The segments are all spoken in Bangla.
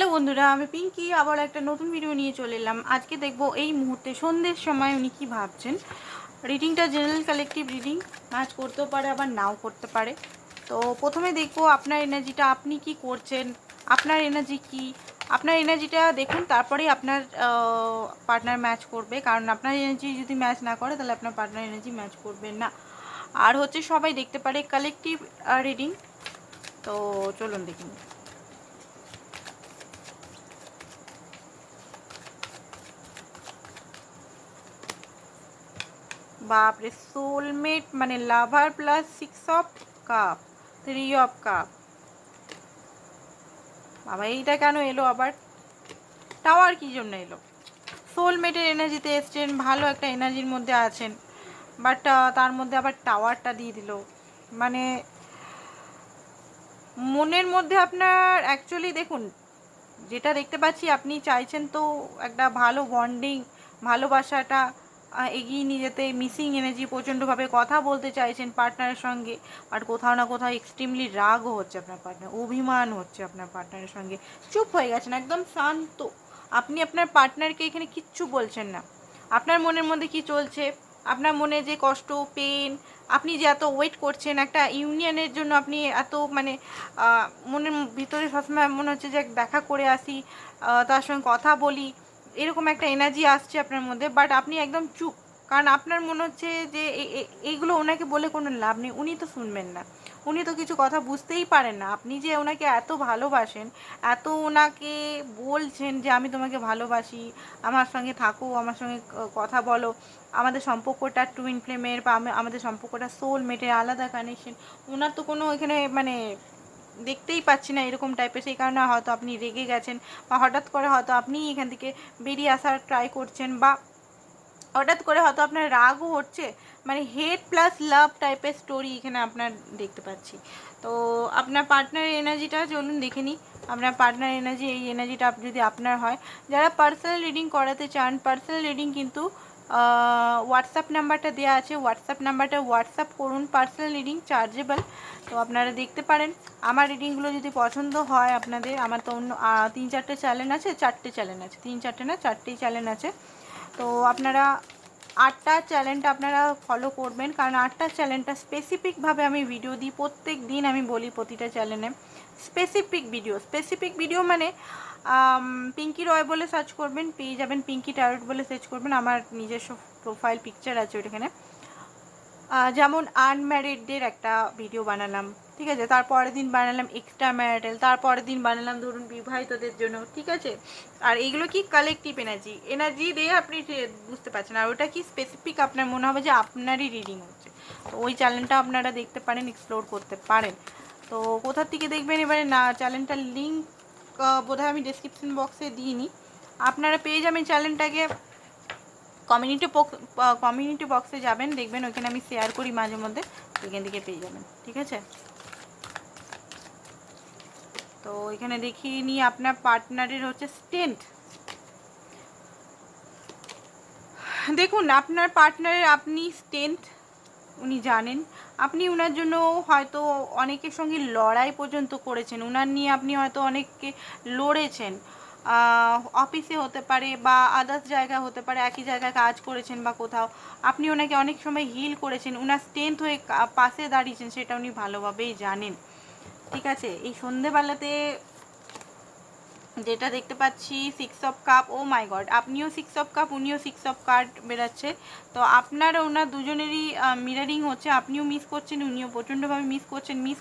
হ্যালো বন্ধুরা, আমি পিঙ্কি আবার একটা নতুন ভিডিও নিয়ে চলে এলাম। আজকে দেখবো এই মুহূর্তে সন্ধ্যের সময় উনি কি ভাবছেন। রিডিংটা জেনারেল কালেকটিভ রিডিং, ম্যাচ করতেও পারে আবার নাও করতে পারে। তো প্রথমে দেখবো আপনার এনার্জিটা, আপনি কি করছেন, আপনার এনার্জি কি, আপনার এনার্জিটা দেখুন, তারপরেই আপনার পার্টনার ম্যাচ করবে। কারণ আপনার এনার্জি যদি ম্যাচ না করে তাহলে আপনার পার্টনার এনার্জি ম্যাচ করবে না। আর হচ্ছে সবাই দেখতে পারে কালেকটিভ রিডিং। তো চলুন দেখুন। বাপরে, সোলমেট মানে lover plus 6 of cup, 3 of cup. বাবা, এইটা কেন এলো আবার? টাওয়ার কি জন্য এলো? সোলমেটের এনার্জিতে এসছেন, ভালো একটা এনার্জির মধ্যে আছেন, বাট তার মধ্যে আবার টাওয়ারটা দিয়ে দিল। মানে মনের মধ্যে আপনার অ্যাকচুয়ালি দেখুন, যেটা দেখতে পাচ্ছি আপনি চাইছেন তো একটা ভালো বন্ডিং, ভালোবাসাটা এগিয়ে নিয়ে যেতে, মিসিং এনার্জি, প্রচণ্ডভাবে কথা বলতে চাইছেন পার্টনারের সঙ্গে। বাট কোথাও না কোথাও এক্সট্রিমলি রাগও হচ্ছে আপনার পার্টনার, অভিমান হচ্ছে আপনার পার্টনারের সঙ্গে। চুপ হয়ে গেছেন, একদম শান্ত। আপনি আপনার পার্টনারকে এখানে কিচ্ছু বলছেন না। আপনার মনের মধ্যে কি চলছে, আপনার মনে যে কষ্ট, পেন, আপনি যে এত ওয়েট করছেন একটা ইউনিয়নের জন্য, আপনি এত মানে মনের ভিতরে সবসময় মনে হচ্ছে যে দেখা করে আসি, তার সঙ্গে কথা বলি, এরকম একটা এনার্জি আসছে আপনার মধ্যে। বাট আপনি একদম চুপ, কারণ আপনার মনে হচ্ছে যে এইগুলো ওনাকে বলে কোনো লাভ নেই, উনি তো শুনবেন না, উনি তো কিছু কথা বুঝতেই পারেন না। আপনি যে ওনাকে এত ভালোবাসেন, এত ওনাকে বলছেন যে আমি তোমাকে ভালোবাসি, আমার সঙ্গে থাকো, আমার সঙ্গে কথা বলো, আমাদের সম্পর্কটা টুইন ফ্লেমের বা আমাদের সম্পর্কটা সোলমেটের, আলাদা কানেকশন। ওনার তো কোনো এখানে মানে দেখতেই পাচ্ছি না এরকম টাইপের। সেই কারণে হয়তো আপনি রেগে গেছেন, বা হঠাৎ করে হয়তো আপনি এখান থেকে বেরিয়ে আসার ট্রাই করছেন, বা হঠাৎ করে হয়তো আপনার রাগও হচ্ছে। মানে হেট প্লাস লাভ টাইপের স্টোরি এখানে আপনার দেখতে পাচ্ছি। তো আপনার পার্টনারের এনার্জিটা চলুন দেখে নিই। আপনার পার্টনার এনার্জি, এই এনার্জিটা যদি আপনার হয়, যারা পার্সোনাল রিডিং করাতে চান, পার্সোনাল রিডিং কিন্তু হোয়াটসঅ্যাপ নাম্বারটা দেওয়া আছে, হোয়াটসঅ্যাপ নাম্বারটা হোয়াটসঅ্যাপ করুন। পার্সোনাল রিডিং চার্জেবল, তো আপনারা দেখতে পারেন। আমার রিডিংগুলো যদি পছন্দ হয় আপনাদের, আমার তো অন্য 3-4টে চ্যানেল আছে, 4টে চ্যানেল আছে, 3-4টে না 4টেই চ্যানেল আছে। তো আপনারা 8টা চ্যানেলটা আপনারা ফলো করবেন, কারণ 8টা চ্যানেলটা স্পেসিফিকভাবে আমি ভিডিও দিই। প্রত্যেক দিন আমি বলি প্রতিটা চ্যানেলে স্পেসিফিক ভিডিও মানে পিঙ্কি রয় বলে সার্চ করবেন, পেয়ে যাবেন। পিঙ্কি ট্যারোট বলে সার্চ করবেন, আমার নিজস্ব প্রোফাইল পিকচার আছে ওইখানে। যেমন আনম্যারিডদের একটা ভিডিও বানালাম, ঠিক আছে, তারপরের দিন বানালাম এক্সট্রা ম্যারিটাল, তারপরের দিন বানালাম ধরুন বিবাহিতদের জন্য, ঠিক আছে। আর এইগুলো কি কালেকটিভ এনার্জি দিয়ে আপনি বুঝতে পারছেন, আর ওটা কি স্পেসিফিক আপনার মনে হবে যে আপনারই রিডিং হচ্ছে। তো ওই চ্যানেলটা আপনারা দেখতে পারেন, এক্সপ্লোর করতে পারেন। তো কোথার থেকে দেখবেন এবারে না, চ্যানেলটার লিঙ্ক বোধহয় আমি ডেসক্রিপশন বক্সে দিইনি, আপনারা পেয়ে যাবেন চ্যানেলটাকে। কমিউনিটি বক্সে যাবেন, দেখবেন ওইখানে আমি শেয়ার করি মাঝে মধ্যে, ওইখান থেকে পেয়ে যাবেন, ঠিক আছে। তো এখানে দেখিয়ে নিই আপনার পার্টনারের হচ্ছে স্ট্রেংথ। দেখুন আপনার পার্টনারের আপনি স্ট্রেংথ উনি জানেন। আপনি ওনার জন্য হয়তো অনেকের সঙ্গে লড়াই পর্যন্ত করেছেন, ওনার নিয়ে আপনি হয়তো অনেককে লড়েছেন। অফিসে হতে পারে বা আদার্স জায়গা হতে পারে, একই জায়গায় কাজ করেছেন বা কোথাও, আপনি ওনাকে অনেক সময় হিল করেছেন, ওনার স্ট্রেংথ হয়ে পাশে দাঁড়িয়েছেন, সেটা উনি ভালোভাবেই জানেন, ঠিক আছে। এই সন্ধেবেলাতে যেটা দেখতে পাচ্ছি 6 of cup, oh my god, আপনিও 6 অফ কাপ, উনিও 6 অফ কার্ড বেরাচ্ছে। তো আপনার ওনার দুজনেরই মিরারিং হচ্ছে, আপনিও মিস করছেন, উনিও প্রচণ্ডভাবে মিস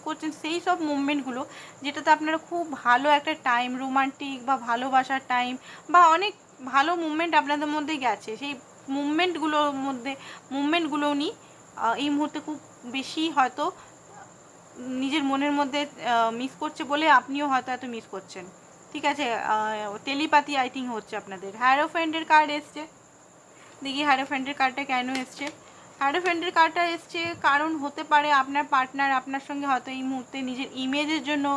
করছেন সেই সব মুভমেন্টগুলো যেটাতে আপনারা খুব ভালো একটা টাইম, রোমান্টিক বা ভালোবাসার টাইম বা অনেক ভালো মুভমেন্ট আপনাদের মধ্যে গেছে। সেই মুভমেন্টগুলো উনি এই মুহূর্তে খুব বেশি হয়তো নিজের মনের মধ্যে মিস করছে বলে আপনিও হয়তো এত মিস করছেন, ঠিক আছে। টেলিপাতি আই থিঙ্ক হচ্ছে আপনাদের। হ্যারোফ্যান্টের কার্ড এসছে, দেখি হ্যারোফ্যান্টের কার্ডটা কেন এসছে। হ্যারোফেন্টের কার্ডটা এসছে, কারণ হতে পারে আপনার পার্টনার আপনার সঙ্গে হয়তো এই মুহূর্তে নিজের ইমেজের জন্য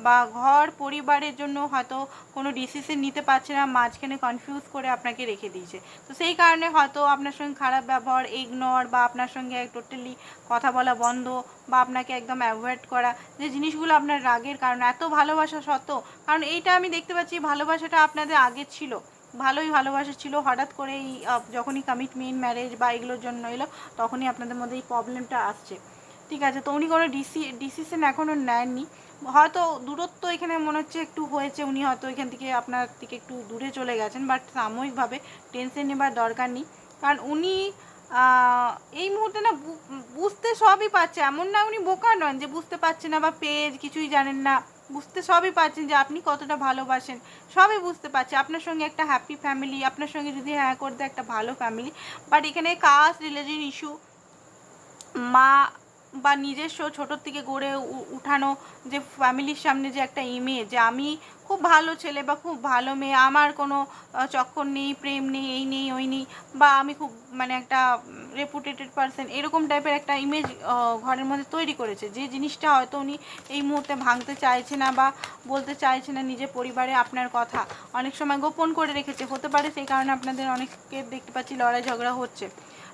বা ঘর পরিবারের জন্য হয়তো কোনো ডিসিশন নিতে পারছে না, মাঝখানে কনফিউজ করে আপনাকে রেখে দিয়েছে। তো সেই কারণে হয়তো আপনার সঙ্গে খারাপ ব্যবহার, ইগনোর, বা আপনার সঙ্গে টোটালি কথা বলা বন্ধ, বা আপনাকে একদম অ্যাভয়েড করা, যে জিনিসগুলো আপনার রাগের কারণ, এত ভালোবাসা সত্ত্বেও। কারণ এইটা আমি দেখতে পাচ্ছি ভালোবাসাটা আপনাদের আগে ছিল, ভালোই ভালোবাসা ছিল, হঠাৎ করে এই যখনই কমিটমেন্ট, ম্যারেজ বা এগুলোর জন্য এলো, তখনই আপনাদের মধ্যে এই প্রবলেমটা আসছে। ঠিক আছে, তো উনি কোনো ডিসিশন এখনও নেননি, হয়তো দূরত্ব এখানে মনে হচ্ছে একটু হয়েছে, উনি হয়তো এখান থেকে আপনার থেকে একটু দূরে চলে গেছেন, বাট সাময়িকভাবে টেনশন নেবার দরকার নেই। কারণ উনি এই মুহূর্তে না বুঝতে সবই পারছে, এমন না উনি বোকা নন যে বুঝতে পারছে না বা পেজ কিছুই জানেন না, বুঝতে সবই পারছেন যে আপনি কতটা ভালোবাসেন, সবই বুঝতে পারছে। আপনার সঙ্গে একটা হ্যাপি ফ্যামিলি, আপনার সঙ্গে যদি হ্যাঁ করতে একটা ভালো ফ্যামিলি, বাট এখানে কাস্ট রিলিজিয়ন ইস্যু, মা বা নিজস্ব ছোটোর থেকে গড়ে উঠানো যে ফ্যামিলির সামনে যে একটা ইমেজ, যে আমি খুব ভালো ছেলে বা খুব ভালো মেয়ে, আমার কোনো চক্কর নেই, প্রেম নেই, এই নেই ওই নেই, বা আমি খুব মানে একটা রেপুটেটেড পারসন, এরকম টাইপের একটা ইমেজ ঘরের মধ্যে তৈরি করেছে, যে জিনিসটা হয়তো উনি এই মুহূর্তে ভাঙতে চাইছে না বা বলতে চাইছে না নিজের পরিবারে আপনার কথা, অনেক সময় গোপন করে রেখেছে, হতে পারে সেই কারণে আপনাদের অনেককে দেখতে পাচ্ছি লড়াই ঝগড়া হচ্ছে।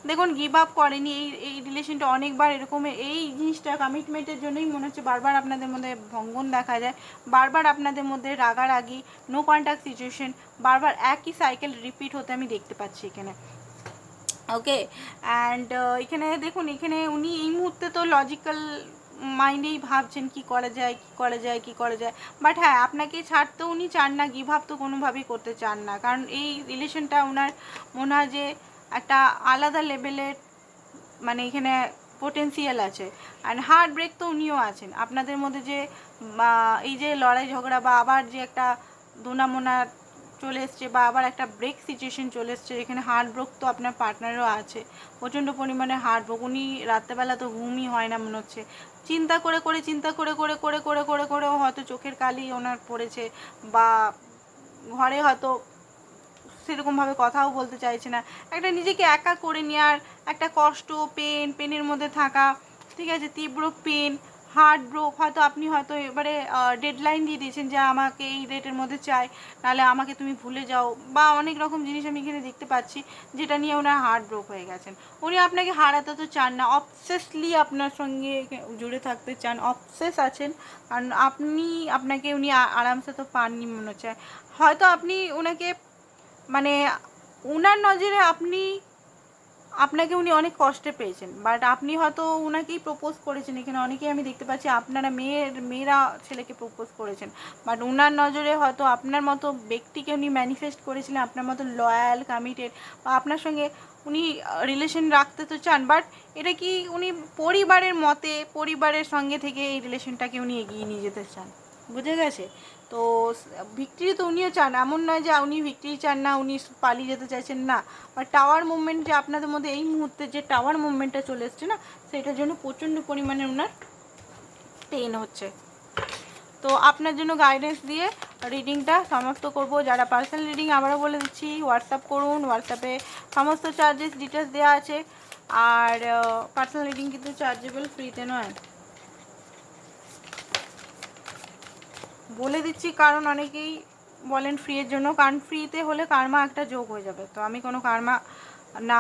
দেখুন গিভ আপ করেনি, এই রিলেশনটা অনেকবার এরকম, এই জিনিসটা কমিটমেন্টের জন্যই মনে হচ্ছে বারবার আপনাদের মধ্যে ভঙ্গন দেখা যায়, বারবার আপনাদের মধ্যে রাগারাগি, নো কন্ট্যাক্ট সিচুয়েশন, বারবার একই সাইকেল রিপিট হতে আমি দেখতে পাচ্ছি এখানে। ওকে, অ্যান্ড এখানে দেখুন, এখানে উনি এই মুহূর্তে তো লজিক্যাল মাইন্ডেই ভাবছেন কি করা যায়, কি করা যায়, কি করা যায়, বাট হ্যাঁ আপনাকে ছাড়তেও উনি চান না, গিভ আপ তো কোনোভাবেই করতে চান না, কারণ এই রিলেশনটা ওনার মনে হয় যে একটা আলাদা লেভেলের, মানে এখানে পোটেন্সিয়াল আছে। অ্যান্ড হার্ট ব্রেক তো উনিও আছেন, আপনাদের মধ্যে যে এই যে লড়াই ঝগড়া বা আবার যে একটা দোনামোনা চলে এসছে, বা আবার একটা ব্রেক সিচুয়েশন চলে এসছে, এখানে হার্ট ব্রেক তো আপনার পার্টনারও আছে, প্রচণ্ড পরিমাণে হার্ট ব্রেক, উনি রাত্রেবেলা তো ঘুমই হয় না মনে হচ্ছে, চিন্তা করে করে চিন্তা করে করে করে করে করে করেও হয়তো চোখের কালি ওনার পড়েছে, বা ঘরে হয়তো সেরকমভাবে কথাও বলতে চাইছে না, একটা নিজেকে একা করে নেওয়ার একটা কষ্ট, পেনের মধ্যে থাকা, ঠিক আছে, তীব্র পেন, হার্ট ব্রোক, হয়তো আপনি হয়তো এবারে ডেডলাইন দিয়ে দিয়েছেন যে আমাকে এই ডেটের মধ্যে চাই, নাহলে আমাকে তুমি ভুলে যাও, বা অনেক রকম জিনিস আমি এখানে দেখতে পাচ্ছি যেটা নিয়ে ওনার হার্ট ব্রোক হয়ে গেছেন। উনি আপনাকে হারাতে তো চান না, অবসেসলি আপনার সঙ্গে জুড়ে থাকতে চান, অবসেস আছেন, কারণ আপনাকে উনি আরামসে তো পাননি মনে হচ্ছে, হয়তো আপনি ওনাকে মানে উনার নজরে আপনাকে উনি অনেক কষ্টে পেয়েছেন, বাট আপনি হয়তো উনাকেই প্রপোজ করেছেন, এখানে অনেকেই আমি দেখতে পাচ্ছি আপনারা মেয়েরা ছেলেকে প্রপোজ করেছেন, বাট উনার নজরে হয়তো আপনার মতো ব্যক্তিকে উনি ম্যানিফেস্ট করেছিলেন, আপনার মতো লয়াল, কমিটেড, বা আপনার সঙ্গে উনি রিলেশন রাখতে তো চান, বাট এটা কি উনি পরিবারের সঙ্গে থেকে এই রিলেশনটাকে উনি এগিয়ে নিয়ে যেতে চান, বুঝে গেছে? তো ভিক্টরি তো উনিও চান, এমন নয় যে উনি ভিক্টরি চান না, উনি পালিয়ে যেতে চাইছেন না, বা টাওয়ার মুভমেন্ট যে আপনাদের মধ্যে এই মুহূর্তে যে টাওয়ার মুভমেন্টটা চলে এসছে না, সেটার জন্য প্রচণ্ড পরিমাণে ওনার পেন হচ্ছে। তো আপনার জন্য গাইডেন্স দিয়ে রিডিংটা সমাপ্ত করব। যারা পার্সোনাল রিডিং আবারও বলে দিচ্ছি, হোয়াটসঅ্যাপ করুন, হোয়াটসঅ্যাপে সমস্ত চার্জেস ডিটেলস দেওয়া আছে, আর পার্সোনাল রিডিং কিন্তু চার্জেবল, ফ্রিতে নয়, বলে দিচ্ছি, কারণ অনেকেই বলেন ফ্রি এর জন্য, কারণ ফ্রিতে হলে কার্মা একটা যোগ হয়ে যাবে, তো আমি কোনো কার্মা না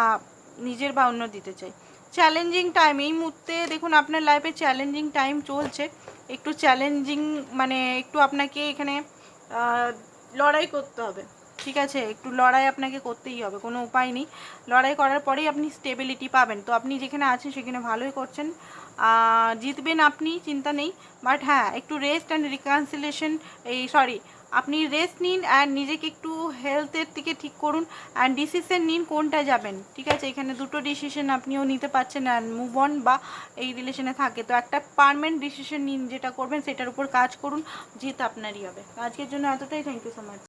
নিজের বা অন্য দিতে চাই। চ্যালেঞ্জিং টাইম, এই মুহূর্তে দেখুন আপনার লাইফে চ্যালেঞ্জিং টাইম চলছে, একটু চ্যালেঞ্জিং, মানে একটু আপনাকে এখানে লড়াই করতে হবে, ঠিক আছে, একটু লড়াই আপনাকে করতেই হবে, কোনো উপায় নেই, লড়াই করার পরেই আপনি স্টেবিলিটি পাবেন। তো আপনি যেখানে আছেন সেখানে ভালোই করছেন, জিতবেন আপনি, চিন্তা নেই, বাট হ্যাঁ একটু রেস্ট অ্যান্ড রিকনসিলেশন, আপনি রেস্ট নিন অ্যান্ড নিজেকে একটু হেলথের দিকে ঠিক করুন, অ্যান্ড ডিসিশন নিন কোনটা যাবেন, ঠিক আছে, এখানে দুটো ডিসিশন আপনিও নিতে পারছেন, অ্যান্ড মুভ অন, বা এই রিলেশনে থাকে তো একটা পারমানেন্ট ডিসিশন নিন, যেটা করবেন সেটার উপর কাজ করুন, জিত আপনারই হবে। আজকের জন্য এতটাই, থ্যাংক ইউ সো মাচ।